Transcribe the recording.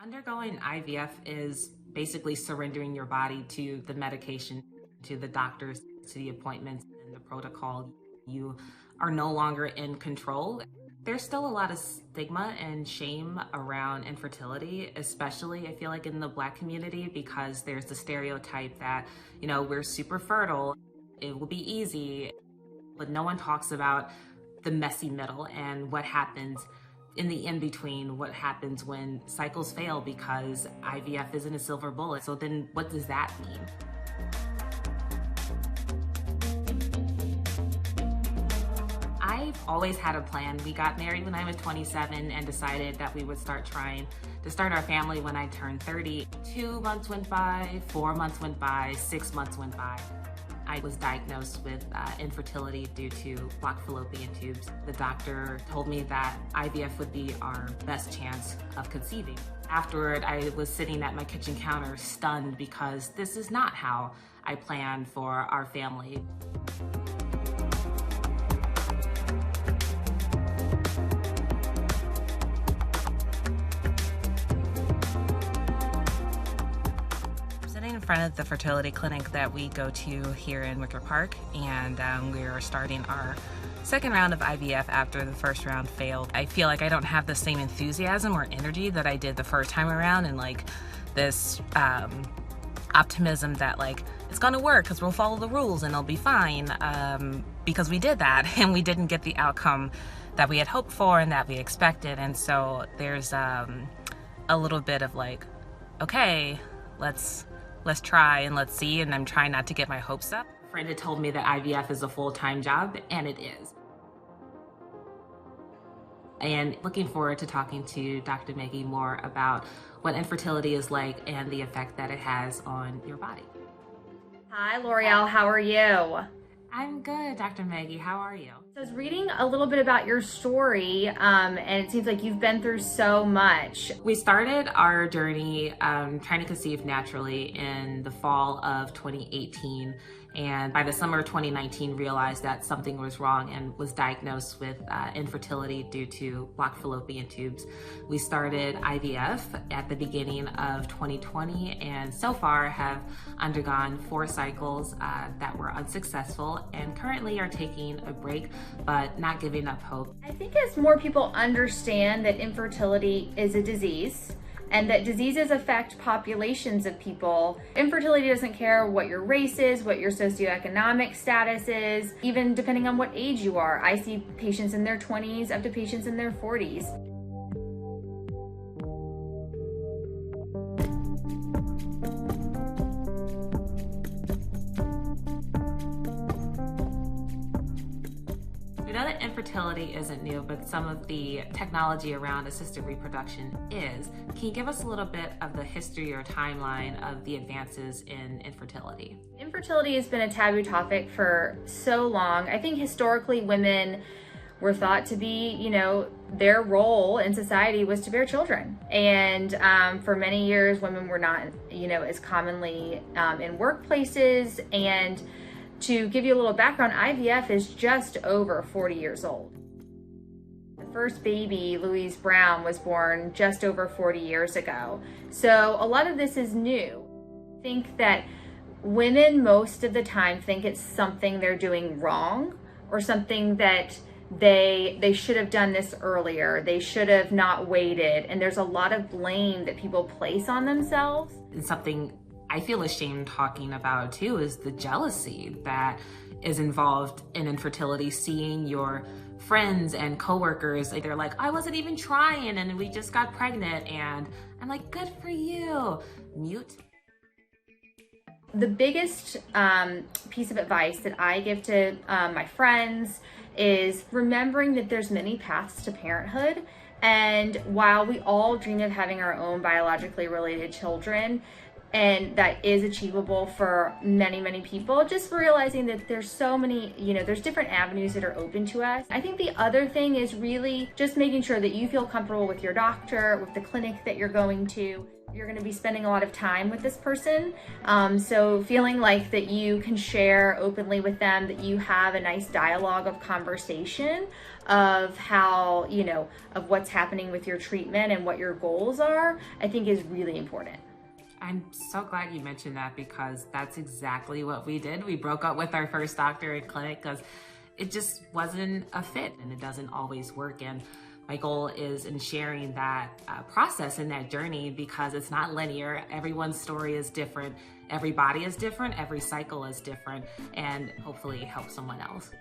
Undergoing IVF is basically surrendering your body to the medication, to the doctors, to the appointments and the protocol. You are no longer in control. There's still a lot of stigma and shame around infertility, especially I feel like in the Black community, because there's the stereotype that, we're super fertile, it will be easy, but no one talks about the messy middle and what happens in the in-between, what happens when cycles fail because IVF isn't a silver bullet. So then what does that mean? I've always had a plan. We got married when I was 27 and decided that we would start trying to start our family when I turned 30. 2 months went by, 4 months went by, 6 months went by. I was diagnosed with infertility due to blocked fallopian tubes. The doctor told me that IVF would be our best chance of conceiving. Afterward, I was sitting at my kitchen counter stunned because this is not how I planned for our family. In front of the fertility clinic that we go to here in Wicker Park, and we're starting our second round of IVF after the first round failed. I feel like I don't have the same enthusiasm or energy that I did the first time around, and like this optimism that like it's gonna work because we'll follow the rules and it'll be fine, because we did that and we didn't get the outcome that we had hoped for and that we expected. And so there's a little bit of like, okay, let's try and let's see, and I'm trying not to get my hopes up. A friend had told me that IVF is a full-time job, and it is. And looking forward to talking to Dr. Meggie more about what infertility is like and the effect that it has on your body. Hi, L'Oreal, how are you? I'm good, Dr. Meggie, how are you? So I was reading a little bit about your story, and it seems like you've been through so much. We started our journey trying to conceive naturally in the fall of 2018, and by the summer of 2019 realized that something was wrong and was diagnosed with infertility due to blocked fallopian tubes. We started IVF at the beginning of 2020 and so far have undergone 4 cycles that were unsuccessful, and currently are taking a break but not giving up hope. I think as more people understand that infertility is a disease and that diseases affect populations of people, infertility doesn't care what your race is, what your socioeconomic status is, even depending on what age you are. I see patients in their 20s up to patients in their 40s. We know that infertility isn't new, but some of the technology around assisted reproduction is. Can you give us a little bit of the history or timeline of the advances in infertility? Infertility has been a taboo topic for so long. I think historically women were thought to be, their role in society was to bear children. And for many years, women were not, as commonly in workplaces. And to give you a little background, IVF is just over 40 years old. The first baby, Louise Brown, was born just over 40 years ago. So a lot of this is new. I think that women most of the time think it's something they're doing wrong or something that they should have done this earlier. They should have not waited. And there's a lot of blame that people place on themselves. And something I feel ashamed talking about too is the jealousy that is involved in infertility, seeing your friends and coworkers, they're like, I wasn't even trying and we just got pregnant, and I'm like, good for you. Mute. The biggest piece of advice that I give to my friends is remembering that there's many paths to parenthood. And while we all dream of having our own biologically related children, And that is achievable for many, many people. Just realizing that there's so many, there's different avenues that are open to us. I think the other thing is really just making sure that you feel comfortable with your doctor, with the clinic that you're going to. You're going to be spending a lot of time with this person. So feeling like that you can share openly with them, that you have a nice dialogue of conversation of how, of what's happening with your treatment and what your goals are, I think is really important. I'm so glad you mentioned that, because that's exactly what we did. We broke up with our first doctor in clinic because it just wasn't a fit, and it doesn't always work. And my goal is in sharing that process and that journey, because it's not linear. Everyone's story is different. Every body is different. Every cycle is different, and hopefully it helps someone else.